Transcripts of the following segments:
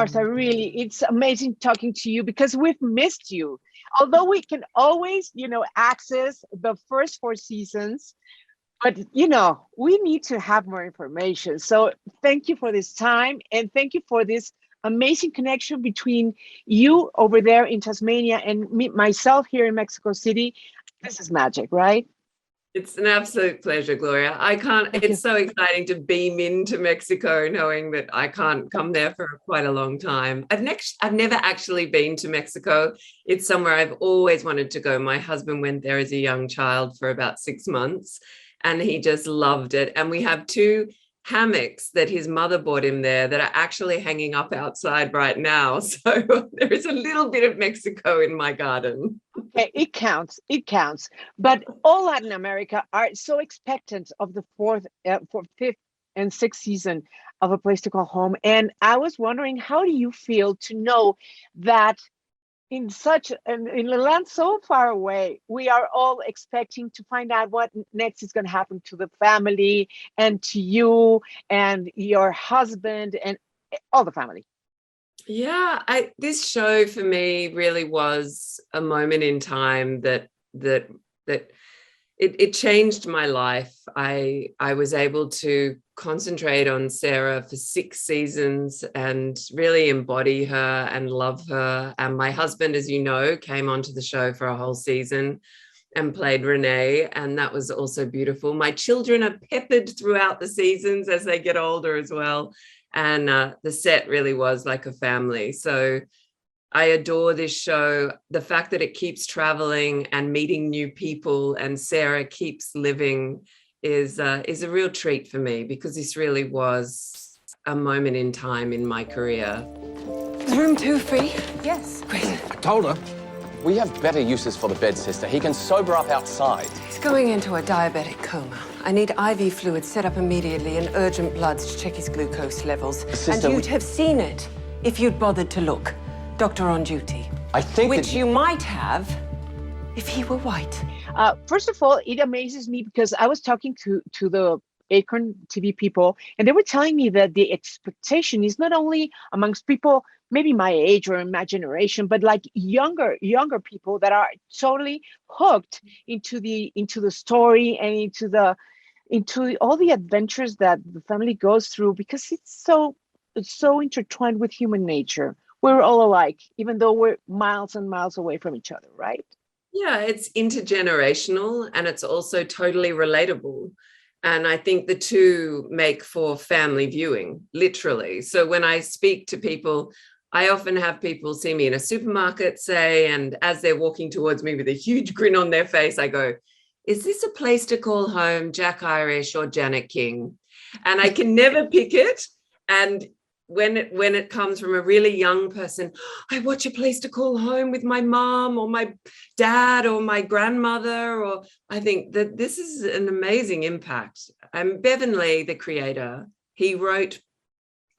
Martha, really, it's amazing talking to you because we've missed you. Although we can always, access the first 4 seasons, but, we need to have more information. So thank you for this time. And thank you for this amazing connection between you over there in Tasmania and myself here in Mexico City. This is magic, right? It's an absolute pleasure, Gloria. It's so exciting to beam into Mexico knowing that I can't come there for quite a long time. I've never actually been to Mexico. It's somewhere I've always wanted to go. My husband went there as a young child for about 6 months and he just loved it. And we have 2 hammocks that his mother bought him there that are actually hanging up outside right now. So there is a little bit of Mexico in my garden. Okay, it counts. But all Latin America are so expectant of the 4th, 5th, and 6th season of A Place to Call Home. And I was wondering, how do you feel to know that in a land so far away, we are all expecting to find out what next is going to happen to the family and to you and your husband and all the family? Yeah, this show for me really was a moment in time that it changed my life. I was able to concentrate on Sarah for 6 seasons and really embody her and love her. And my husband, as you know, came onto the show for a whole season and played Renee, and that was also beautiful. My children are peppered throughout the seasons as they get older as well. And the set really was like a family. So I adore this show. The fact that it keeps traveling and meeting new people and Sarah keeps living is a real treat for me, because this really was a moment in time in my career. Is room 2 free? Yes. Great. I told her. We have better uses for the bed, sister. He can sober up outside. He's going into a diabetic coma. I need IV fluid set up immediately and urgent bloods to check his glucose levels. Sister, and you'd have seen it if you'd bothered to look. Doctor on duty. I think Which you might have if he were white. First of all, it amazes me because I was talking to the Acorn TV people, and they were telling me that the expectation is not only amongst people maybe my age or in my generation, but like younger people that are totally hooked into the story and into all the adventures that the family goes through, because it's so intertwined with human nature. We're all alike, even though we're miles and miles away from each other, right? Yeah, it's intergenerational and it's also totally relatable. And I think the two make for family viewing, literally. So when I speak to people, I often have people see me in a supermarket, say, and as they're walking towards me with a huge grin on their face, I go, is this A Place to Call Home, Jack Irish or Janet King? And I can never pick it. And when it comes from a really young person, I watch A Place to Call Home with my mom or my dad or my grandmother, or I think that this is an amazing impact. Bevan Lee, the creator, he wrote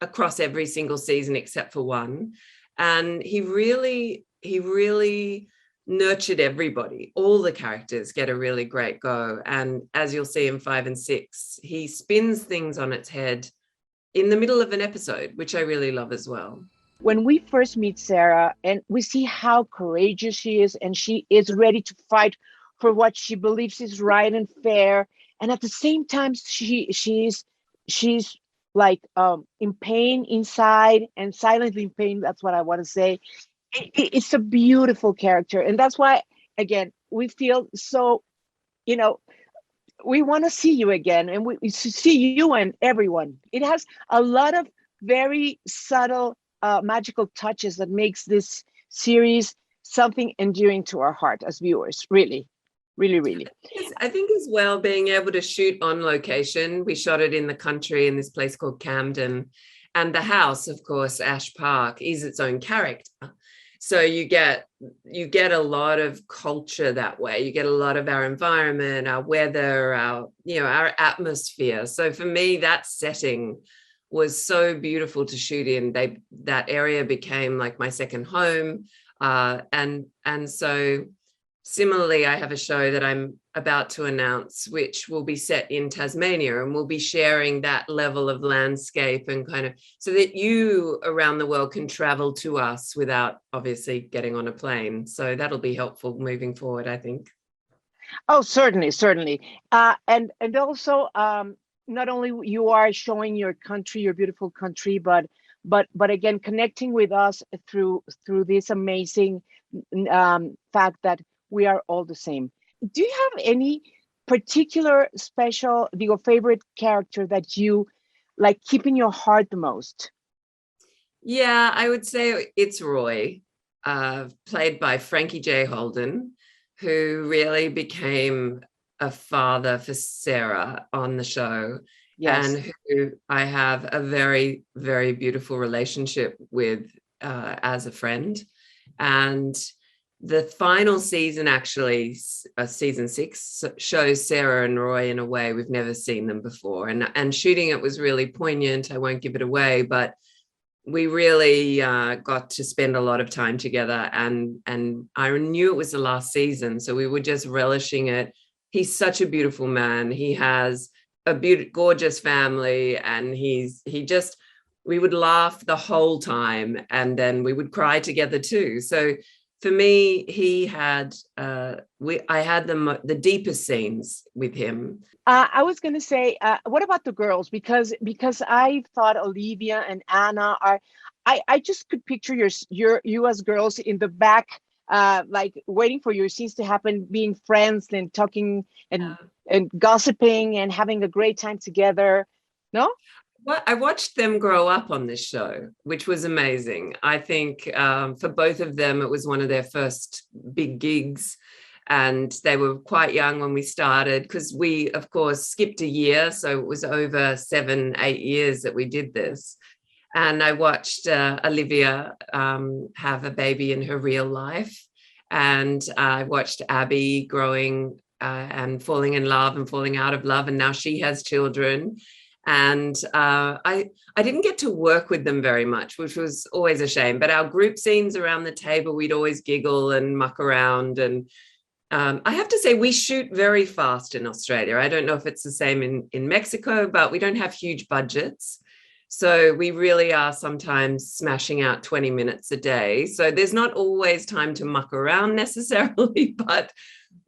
across every single season except for one, and he really nurtured everybody. All the characters get a really great go, and as you'll see in 5 and 6, he spins things on its head in the middle of an episode, which I really love as well. When we first meet Sarah and we see how courageous she is, and she is ready to fight for what she believes is right and fair, and at the same time she's like in pain inside and silently in pain. That's what I want to say. It's a beautiful character, and that's why, again, we feel so, we want to see you again, and we see you and everyone. It has a lot of very subtle magical touches that makes this series something endearing to our heart as viewers. Really. I think as well, being able to shoot on location. We shot it in the country in this place called Camden, and the house, of course, Ash Park, is its own character. So you get a lot of culture that way. You get a lot of our environment, our weather, our atmosphere. So for me, that setting was so beautiful to shoot in. That area became like my second home, and so Similarly, I have a show that I'm about to announce, which will be set in Tasmania, and we'll be sharing that level of landscape and kind of so that you around the world can travel to us without obviously getting on a plane. So that'll be helpful moving forward, I think. Oh, certainly, certainly. And also, not only you are showing your country, your beautiful country, but again, connecting with us through this amazing fact that we are all the same. Do you have any particular special, your favorite character that you like keep in your heart the most? Yeah, I would say it's Roy, played by Frankie J. Holden, who really became a father for Sarah on the show. Yes. And who I have a very, very beautiful relationship with as a friend. And the final season, actually, season 6, shows Sarah and Roy in a way we've never seen them before. And shooting it was really poignant. I won't give it away, but we really got to spend a lot of time together. And I knew it was the last season, so we were just relishing it. He's such a beautiful man. He has a gorgeous family, and we would laugh the whole time, and then we would cry together too. So for me, he had I had the deepest scenes with him. I was going to say, what about the girls? Because I thought Olivia and Anna are, I just could picture you as girls in the back, like waiting for your scenes to happen, being friends and talking and gossiping and having a great time together. No? Well, I watched them grow up on this show, which was amazing. I think for both of them, it was one of their first big gigs. And they were quite young when we started, because we, of course, skipped a year. So it was over 7-8 years that we did this. And I watched Olivia have a baby in her real life. And I watched Abby growing and falling in love and falling out of love. And now she has children. And I didn't get to work with them very much, which was always a shame. But our group scenes around the table, we'd always giggle and muck around. And I have to say, we shoot very fast in Australia. I don't know if it's the same in Mexico, but we don't have huge budgets. So we really are sometimes smashing out 20 minutes a day. So there's not always time to muck around necessarily, but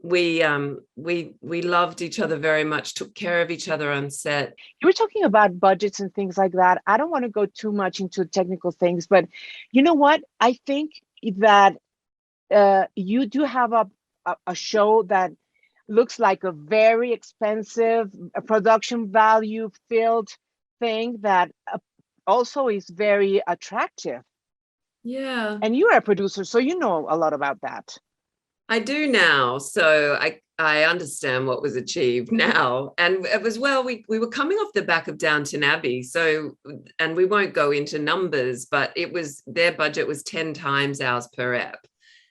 we loved each other very much, took care of each other on set. You were talking about budgets and things like that. I don't want to go too much into technical things, but you know what? I think that you do have a show that looks like a very expensive, production value filled thing that also is very attractive. Yeah. And you're a producer, so you know a lot about that. I do now. So I understand what was achieved now. And it was, well, we were coming off the back of Downton Abbey. So, and we won't go into numbers, but their budget was 10 times ours per ep.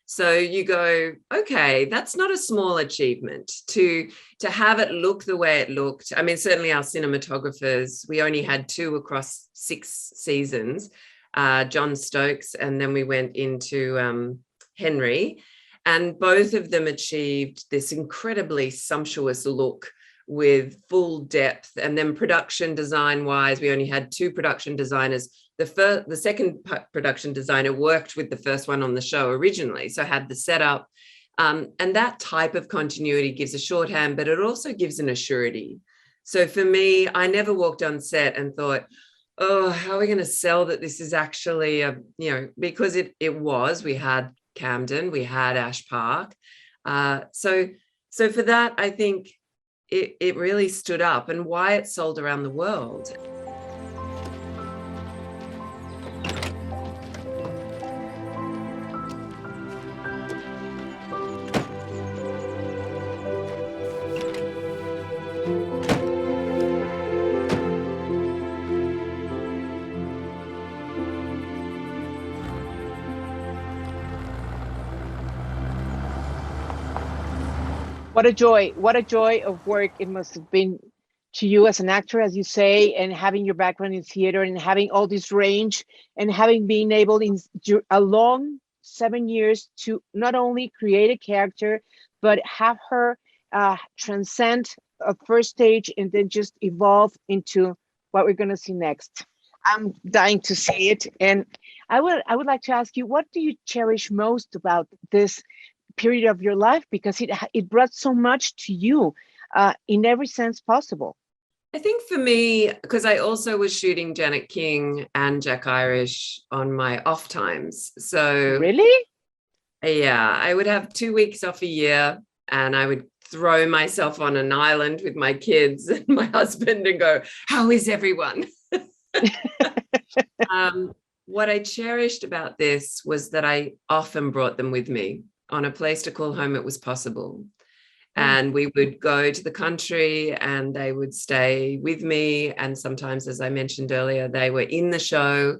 So you go, okay, that's not a small achievement to have it look the way it looked. I mean, certainly our cinematographers, we only had 2 across 6 seasons, John Stokes, and then we went into Henry, and both of them achieved this incredibly sumptuous look with full depth. And then production design wise, we only had 2 production designers. The second production designer worked with the first one on the show originally, so had the setup. And that type of continuity gives a shorthand, but it also gives an assurity. So for me, I never walked on set and thought, oh, how are we going to sell that this is actually because it was, we had Camden, we had Ash Park. So for that, I think it really stood up, and why it sold around the world. What a joy of work it must have been to you as an actor, as you say, and having your background in theater and having all this range and having been able in a long 7 years to not only create a character, but have her transcend a first stage and then just evolve into what we're going to see next. I'm dying to see it. And I would like to ask you, what do you cherish most about this period of your life? Because it brought so much to you in every sense possible. I think for me, because I also was shooting Janet King and Jack Irish on my off times. So really? Yeah, I would have 2 weeks off a year and I would throw myself on an island with my kids and my husband and go, how is everyone? What I cherished about this was that I often brought them with me. On A Place to Call Home, it was possible. And we would go to the country and they would stay with me. And sometimes, as I mentioned earlier, they were in the show.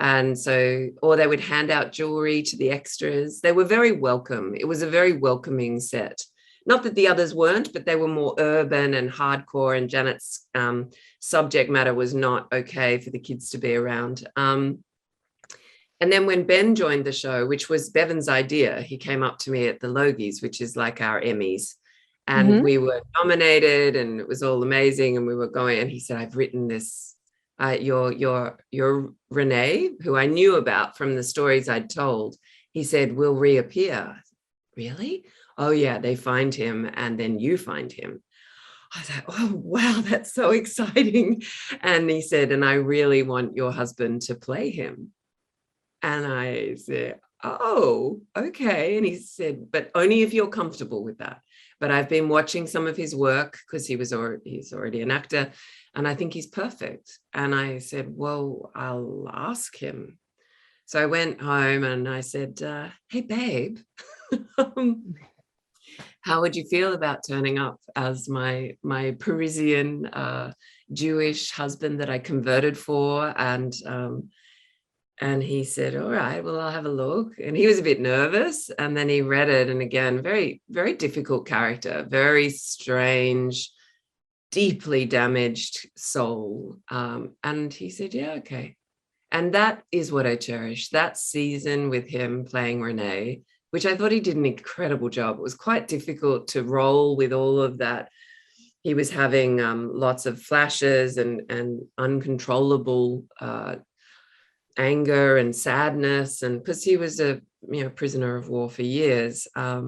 And so, or they would hand out jewelry to the extras. They were very welcome. It was a very welcoming set. Not that the others weren't, but they were more urban and hardcore. And Janet's subject matter was not okay for the kids to be around. And then when Ben joined the show, which was Bevan's idea, he came up to me at the Logies, which is like our Emmys. And we were nominated and it was all amazing. And we were going, and he said, I've written this, your Renee, who I knew about from the stories I'd told. He said, will reappear. Really? Oh yeah, they find him and then you find him. I was like, oh, wow, that's so exciting. And he said, and I really want your husband to play him. And I said, oh, okay. And he said, but only if you're comfortable with that. But I've been watching some of his work because he's already an actor and I think he's perfect. And I said, well, I'll ask him. So I went home and I said, hey, babe, how would you feel about turning up as my Parisian Jewish husband that I converted for? And he said, all right, well, I'll have a look. And he was a bit nervous. And then he read it. And again, very, very difficult character, very strange, deeply damaged soul. And he said, yeah, okay. And that is what I cherish. That season with him playing Renee, which I thought he did an incredible job. It was quite difficult to roll with all of that. He was having lots of flashes and uncontrollable anger and sadness, and because he was a prisoner of war for years. I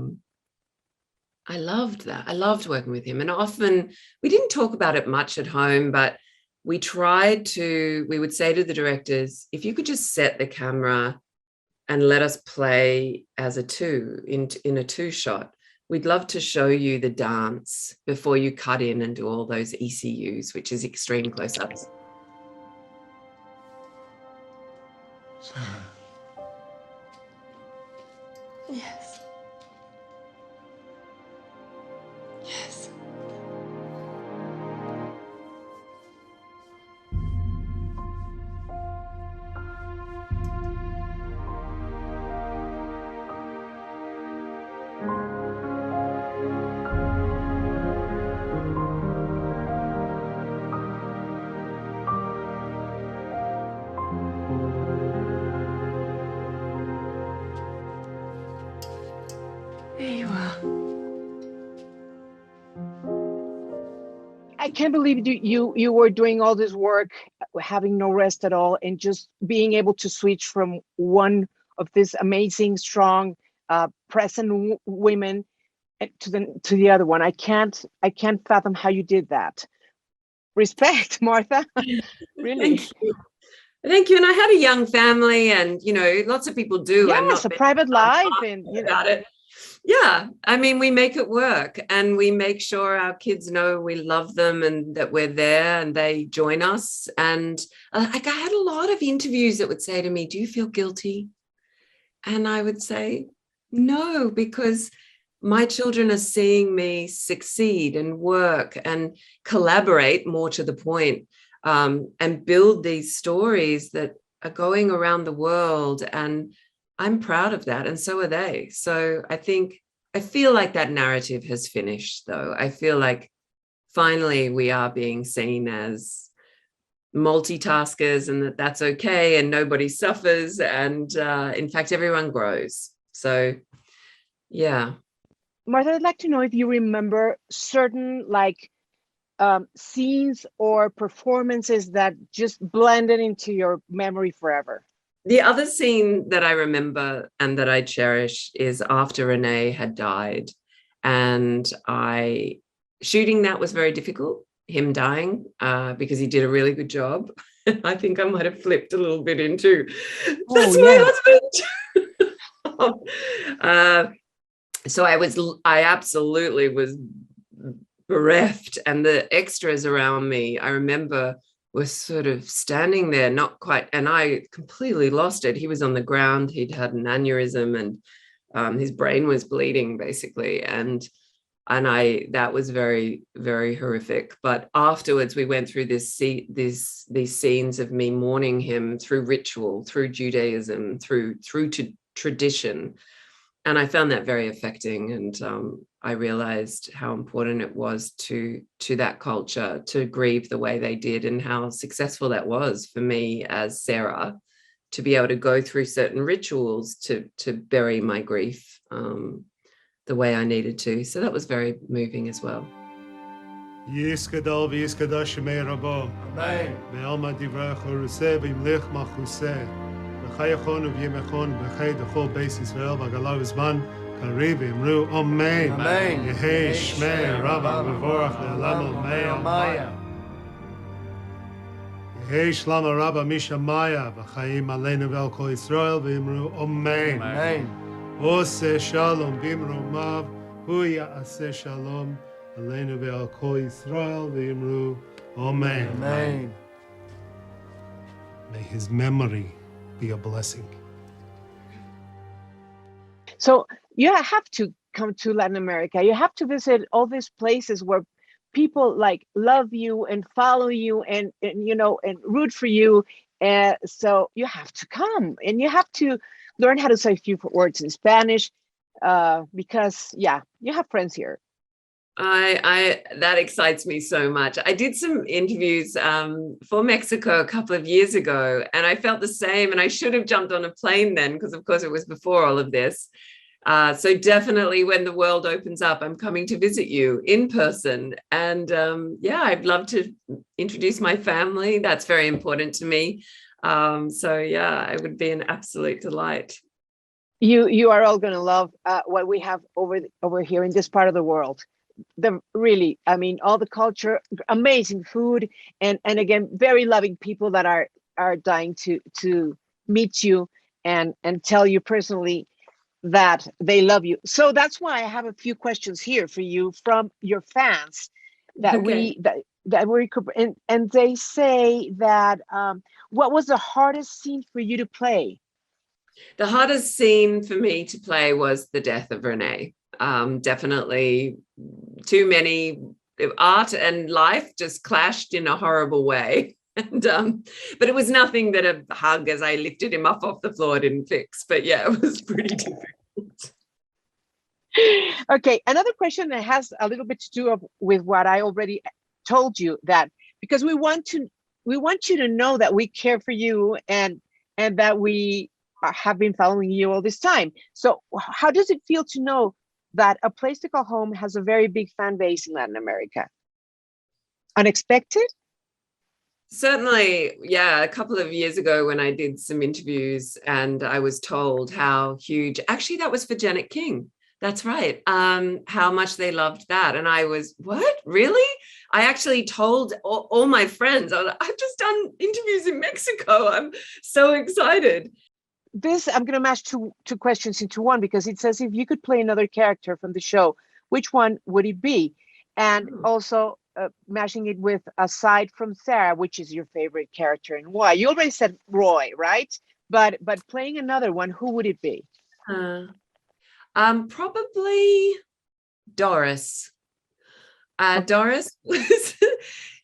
loved that. I loved working with him. And often we didn't talk about it much at home, but we would say to the directors, if you could just set the camera and let us play as a two in a two shot, we'd love to show you the dance before you cut in and do all those ECUs, which is extreme close-ups. Sarah. Yes. Yes. There you are. I can't believe you were doing all this work, having no rest at all, and just being able to switch from one of these amazing, strong, present women to the other one. I can't fathom how you did that. Respect, Martha. Really. Thank you. And I had a young family, and lots of people do. Yes, a private life, and about it. Yeah, I mean, we make it work, and we make sure our kids know we love them and that we're there, and they join us. And I had a lot of interviews that would say to me, "Do you feel guilty?" And I would say, "No, because my children are seeing me succeed and work and collaborate, more to the point, and build these stories that are going around the world, and I'm proud of that, and so are they." So I feel like that narrative has finished, though. I feel like finally we are being seen as multitaskers, and that's okay, and nobody suffers, and in fact everyone grows. So yeah. Martha, I'd like to know if you remember certain like scenes or performances that just blended into your memory forever. The other scene that I remember and that I cherish is after Renee had died, and shooting that was very difficult, him dying, because he did a really good job. I think I might have flipped a little bit into, that's my husband. So I absolutely was bereft, and the extras around me, I remember, was sort of standing there, not quite, and I completely lost it. He was on the ground, he'd had an aneurysm, and his brain was bleeding basically, and that was very, very horrific. But afterwards we went through these scenes of me mourning him through ritual, through Judaism, through to tradition, and I found that very affecting, and I realized how important it was to that culture to grieve the way they did, and how successful that was for me as Sarah to be able to go through certain rituals to bury my grief the way I needed to. So that was very moving as well. קריב אמרו אמן. אמן. יהי שמי רבה מבורך לעולם עולמי עלמיה. יהי שלמה רבה משמיה וחיים עלינו ועל כל ישראל ואמרו אמן. אמן. עושה שלום במרומיו הוא יעשה שלום עלינו ועל כל ישראל ואמרו אמן. Amen. May his memory be a blessing. So you have to come to Latin America. You have to visit all these places where people like love you and follow you and you know, and root for you. So you have to come, and you have to learn how to say a few words in Spanish, because yeah, you have friends here. That excites me so much. I did some interviews for Mexico a couple of years ago, and I felt the same, and I should have jumped on a plane then, because of course it was before all of this. So definitely when the world opens up, I'm coming to visit you in person. And yeah, I'd love to introduce my family. That's very important to me. So yeah, it would be an absolute delight. You are all going to love what we have over here in this part of the world. Really, I mean, all the culture, amazing food, and again, very loving people that are dying to meet you and tell you personally that they love you. So that's why I have a few questions here for you from your fans that we and they say that what was the hardest scene for you to play? The hardest scene for me to play was the death of Renee. Definitely too many, art and life just clashed in a horrible way. And but it was nothing that a hug as I lifted him up off the floor didn't fix. But yeah, it was pretty difficult. Okay, another question that has a little bit to do with what I already told you, that because we want you to know that we care for you and that we have been following you all this time. So how does it feel to know that A Place to Call Home has a very big fan base in Latin America? Unexpected? Certainly, yeah. A couple of years ago when I did some interviews and I was told how huge, actually that was for Janet King. That's right. How much they loved that. And I was, what, really? I actually told all my friends, I've just done interviews in Mexico. I'm so excited. This, I'm going to mash two questions into one, because it says if you could play another character from the show, which one would it be? And also mashing it with, aside from Sarah, which is your favorite character and why? You already said Roy, right? But playing another one, who would it be? Probably Doris. Doris was,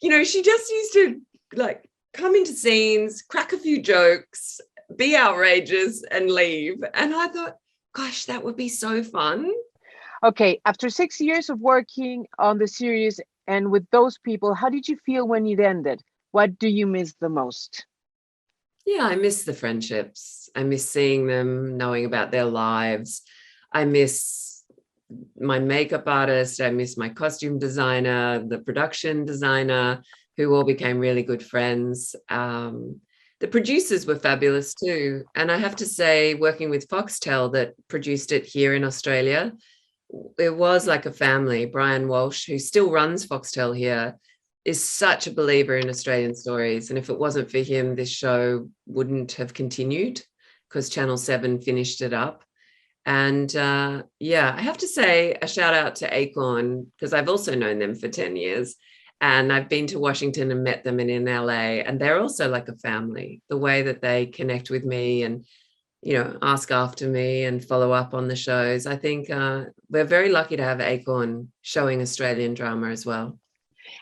you know, she just used to like come into scenes, crack a few jokes, be outrageous and leave. And I thought, gosh, that would be so fun. Okay, after 6 years of working on the series and with those people, how did you feel when it ended? What do you miss the most? Yeah, I miss the friendships. I miss seeing them, knowing about their lives. I miss my makeup artist. I miss my costume designer, the production designer, who all became really good friends. The producers were fabulous too. And I have to say, working with Foxtel that produced it here in Australia, it was like a family. Brian Walsh, who still runs Foxtel here, is such a believer in Australian stories. And if it wasn't for him, this show wouldn't have continued because Channel 7 finished it up. And yeah, I have to say a shout out to Acorn, because I've also known them for 10 years. And I've been to Washington and met them in LA, and they're also like a family. The way that they connect with me and, you know, ask after me and follow up on the shows. I think we're very lucky to have Acorn showing Australian drama as well.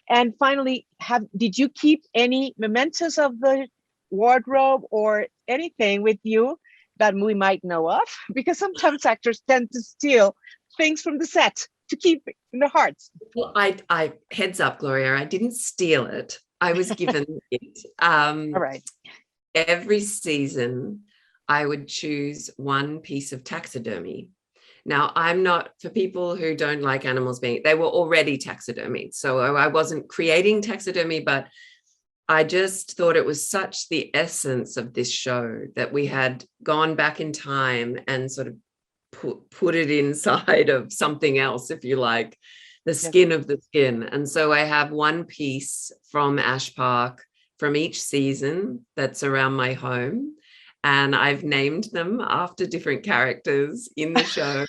And finally, did you keep any mementos of the wardrobe or anything with you that we might know of? Because sometimes actors tend to steal things from the set to keep in their hearts. Well, I heads up, Gloria, I didn't steal it. I was given it. All right. Every season, I would choose one piece of taxidermy. Now, I'm not, for people who don't like animals being, they were already taxidermied. So I wasn't creating taxidermy, but I just thought it was such the essence of this show that we had gone back in time and sort of put it inside of something else, if you like, the skin of the skin. And so I have one piece from Ash Park from each season that's around my home. And I've named them after different characters in the show.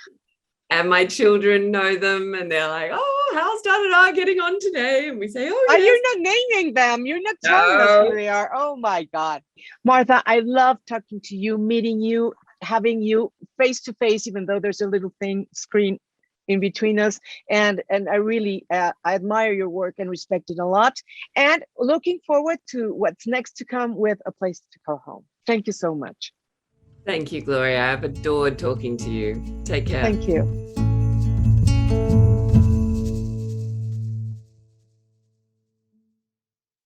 And my children know them, and they're like, oh, how's Da-da-da getting on today? And we say, oh, yes. You're not naming them. You're not telling us who they are. Oh, my God. Martha, I love talking to you, meeting you, having you face to face, even though there's a little screen in between us. And I really I admire your work and respect it a lot. And looking forward to what's next to come with A Place to Call Home. Thank you so much. Thank you, Gloria. I've adored talking to you. Take care. Thank you.